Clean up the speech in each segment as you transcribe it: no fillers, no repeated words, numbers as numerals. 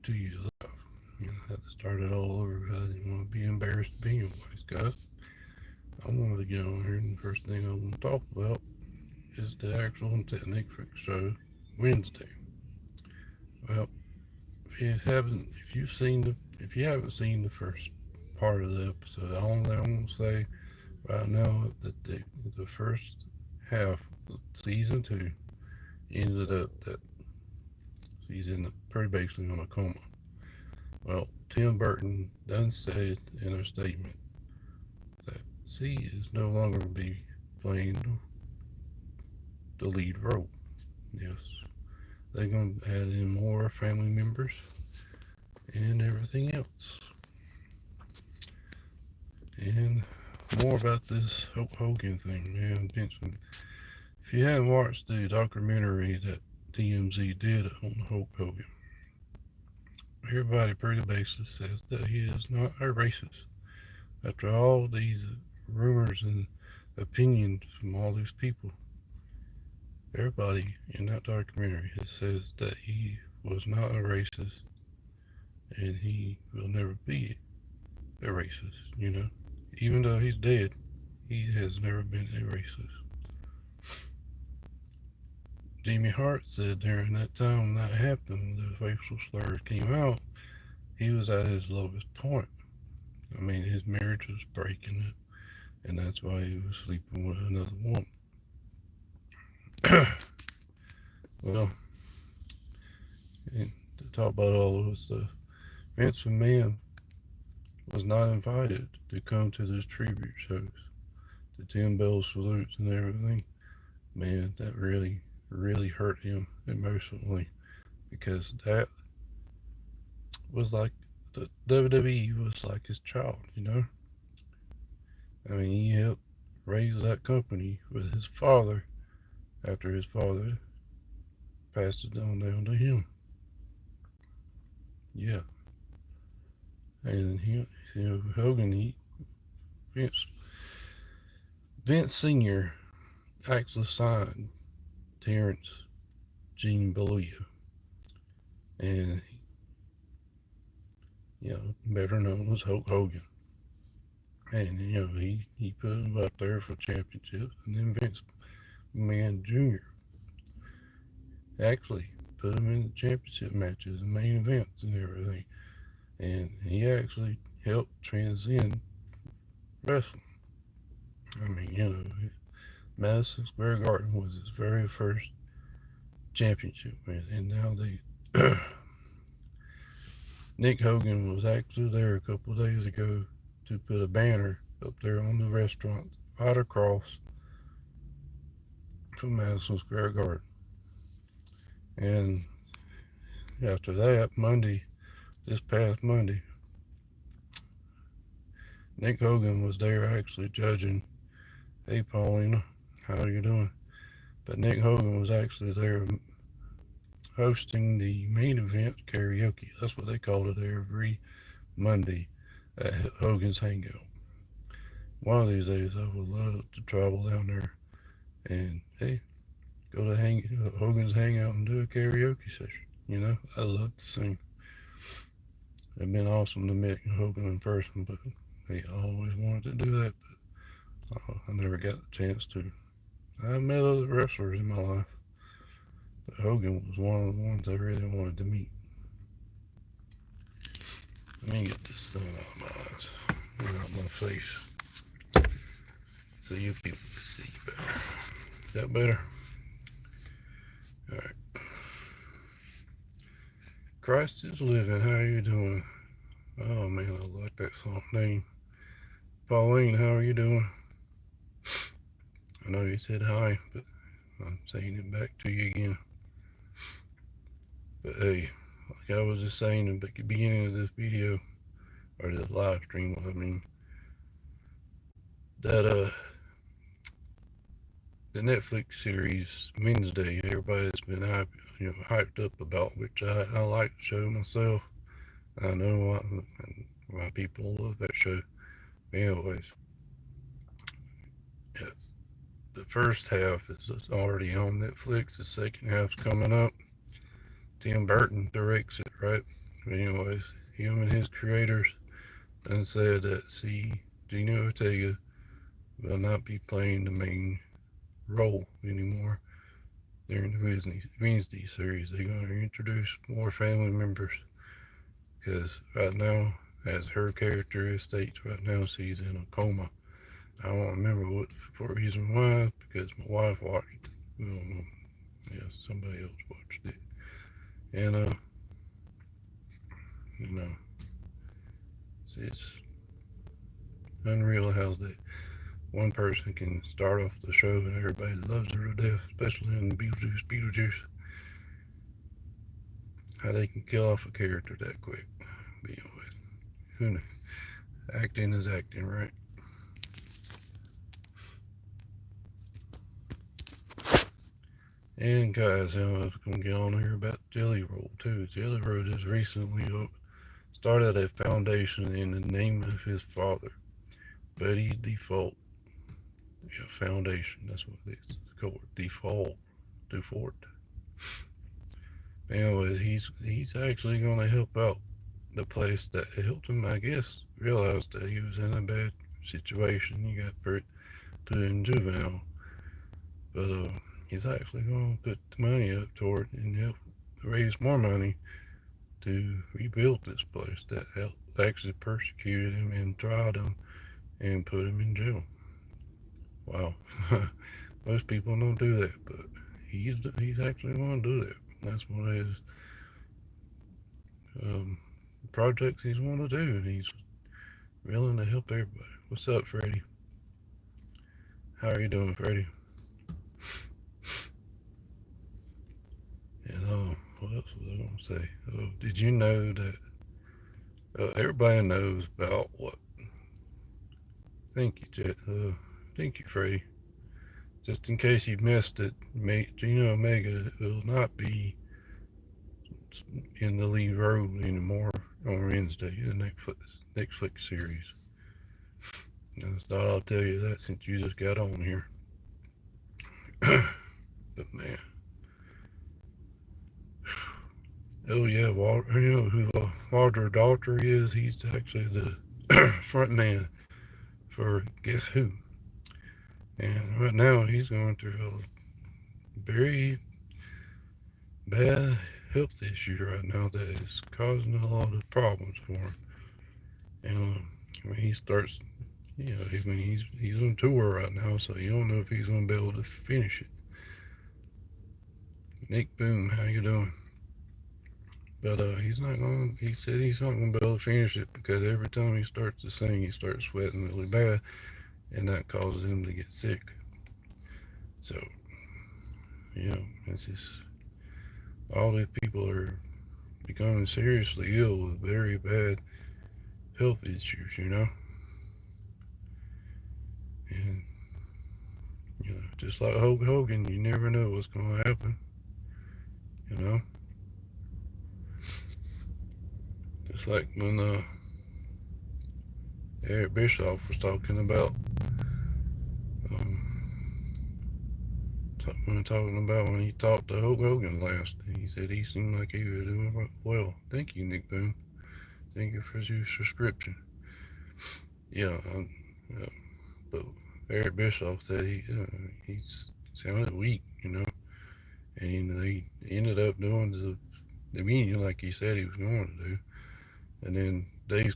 to you live. I had to start it all over. I didn't want to be embarrassed to be anyways, guys. I wanted to get on here, and the first thing I want to talk about is the actual Netflix show, Wednesday. Well, if you haven't seen the first part of the episode, all that I'm gonna say right now that the first half of season two ended up that season pretty basically on a coma. Well, Tim Burton done said in a statement that C is no longer going to be playing the lead role. Yes, they're going to add in more family members and everything else. And more about this Hulk Hogan thing, man. Vincent, if you haven't watched the documentary that TMZ did on Hulk Hogan, everybody pretty basically says that he is not a racist. After all these rumors and opinions from all these people, everybody in that documentary has says that he was not a racist and he will never be a racist, you know. Even though he's dead, he has never been a racist. Jimmy Hart said during that time when that happened, when the facial slurs came out, he was at his lowest point. I mean, his marriage was breaking it, and that's why he was sleeping with another woman. Well, and to talk about all of this stuff, Vince McMahon was not invited to come to this tribute shows, the 10 bell salutes and everything. Man, that really hurt him emotionally because that was like the WWE was like his child, you know? I mean, he helped raise that company with his father after his father passed it on down to him. Yeah. And he, Hogan, Vince, Vince Sr. actually signed Terrence Gene Bollea, and better known as Hulk Hogan. And he put him up there for championships, and then Vince McMahon Jr. actually put him in the championship matches and main events and everything. And he actually helped transcend wrestling. I mean, Madison Square Garden was his very first championship, man. And now Nick Hogan was actually there a couple of days ago to put a banner up there on the restaurant right across from Madison Square Garden. And after that, this past Monday, Nick Hogan was there actually judging. Hey, Paulina, how are you doing? But Nick Hogan was actually there hosting the main event karaoke. That's what they called it every Monday at Hogan's Hangout. One of these days, I would love to travel down there and hey, go to Hogan's Hangout and do a karaoke session. I love to sing. It'd been awesome to meet Hogan in person, but I always wanted to do that, but I never got the chance to. I've met other wrestlers in my life, but Hogan was one of the ones I really wanted to meet. Let me get this sun out of my eyes, out my face, so you people can see better. Is that better? All right. Christ is living. How are you doing? Oh man, I like that song name. Pauline, how are you doing? I know you said hi, but I'm saying it back to you again. But hey, like I was just saying at the beginning of this video, or this live stream, I mean, that the Netflix series Wednesday, everybody's been hyped up about, which I like the show myself. I know why people love that show. But anyways, yeah, the first half is already on Netflix. The second half's coming up. Tim Burton directs it, right? But anyways, him and his creators then said that, see, Gina Ortega will not be playing the main role anymore during the Wednesday series. They're going to introduce more family members because right now, as her character states, right now she's in a coma. I don't remember what for reason why because my wife watched it. Well, yeah, somebody else watched it, and you know, it's unreal how that one person can start off the show and everybody loves her to death, especially in Beetlejuice, how they can kill off a character that quick. But anyways, who knows? Acting is acting, right? And guys, I was gonna get on here about Jelly Roll too. Jelly Roll just recently started a foundation in the name of his father, Buddy Default. Yeah, foundation. That's what it is. It's called Default. Anyways, he's actually gonna help out the place that helped him, I guess, realize that he was in a bad situation. He got put in juvenile, but he's actually gonna put the money up toward and help raise more money to rebuild this place that actually persecuted him and tried him and put him in jail. Wow. Most people don't do that, but he's actually going to do that. That's one of his um, projects he's want to do, and he's willing to help everybody. What's up, Freddie? How are you doing, Freddie? And what else was I going to say? Did you know that everybody knows about what? Thank you, Chet. Thank you, Freddie. Just in case you missed it, Gina Omega will not be in the lead role anymore on Wednesday, the Netflix series. I just thought I'll tell you that since you just got on here. But man, oh yeah, Walter, you know who Walter Daltrey is? He's actually the front man for Guess Who. And right now he's going through a very bad health issue right now that is causing a lot of problems for him. And when he starts, you know, he's on tour right now, so you don't know if he's going to be able to finish it. Nick Boom, how you doing? But he's not going. He said he's not going to be able to finish it because every time he starts to sing, he starts sweating really bad, and that causes him to get sick. So, you know, it's just all these people are becoming seriously ill with very bad health issues, you know. And you know, just like Hulk Hogan, you never know what's going to happen. You know, just like when Eric Bischoff was talking about um, when he talked to Hulk Hogan last. He said he seemed like he was doing well. Thank you, Nick Boone. Thank you for your subscription. Yeah, yeah, but Eric Bischoff said he sounded weak, you know, and he ended up doing the meeting like he said he was going to do. And then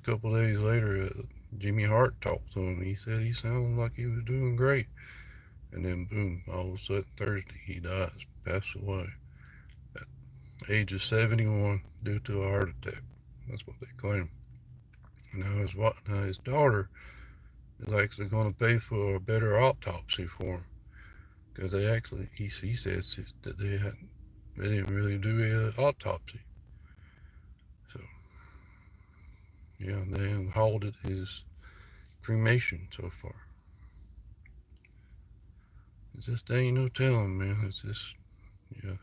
couple days later, Jimmy Hart talked to him. He said he sounded like he was doing great. And then boom, all of a sudden Thursday he dies, passed away at the age of 71 due to a heart attack. That's what they claim. Now his daughter is actually going to pay for a better autopsy for him because he says that they didn't really do an autopsy. So yeah, they halted his cremation so far. It's just ain't no telling, man. It's just yeah.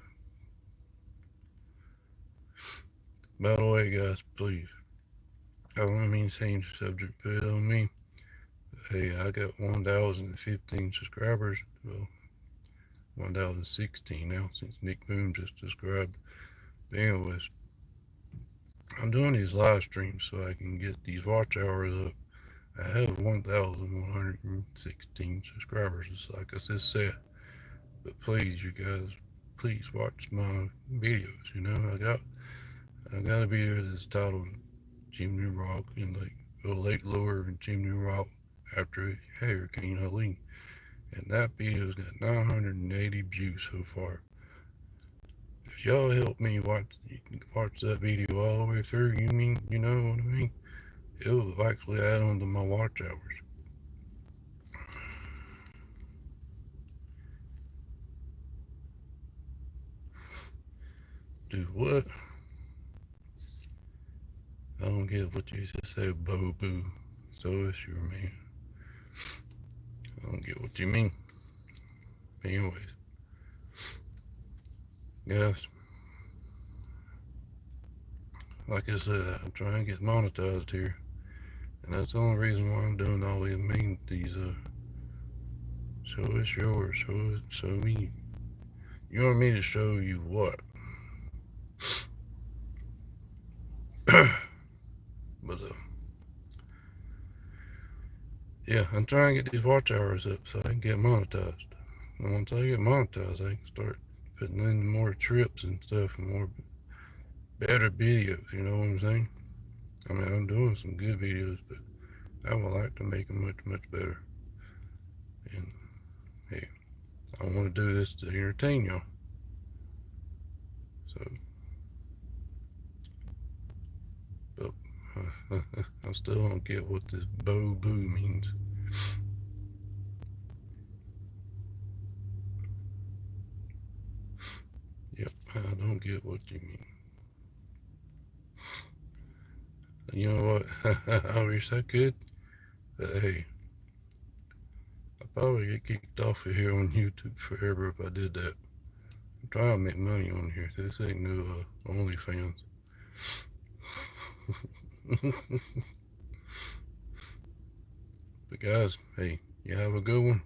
By the way, guys, please. I don't mean to change the subject, but it don't mean. Hey, I got 1,015 subscribers. Well, 1,016 now since Nick Boom just described. But anyways, I'm doing these live streams so I can get these watch hours up. I have 1,116 subscribers, just like I just said. But please, you guys, please watch my videos. I got a video that's titled Chimney Rock and like the lake lower in Chimney Rock after Hurricane Helene, and that video's got 980 views so far. If y'all help me watch that video all the way through, you know what I mean? It will actually add on to my watch hours. Do what? I don't get what you just said, boo boo. So it's your man. I don't get what you mean. But anyways, guys, like I said, I'm trying to get monetized here, and that's the only reason why I'm doing all these. So it's yours. So me. You want me to show you what? But yeah, I'm trying to get these watch hours up so I can get monetized. And once I get monetized, I can start putting in more trips and stuff and more better videos. You know what I'm saying? I mean, I'm doing some good videos, but I would like to make them much better. And hey, I want to do this to entertain y'all. So, but I still don't get what this boo boo means. Yep, I don't get what you mean. You know what? I wish I could, but hey, I'd probably get kicked off of here on YouTube forever if I did that. I'm trying to make money on here. This ain't no OnlyFans. But guys, hey, you have a good one,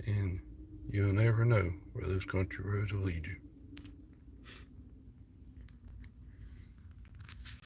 and you'll never know where those country roads will lead you.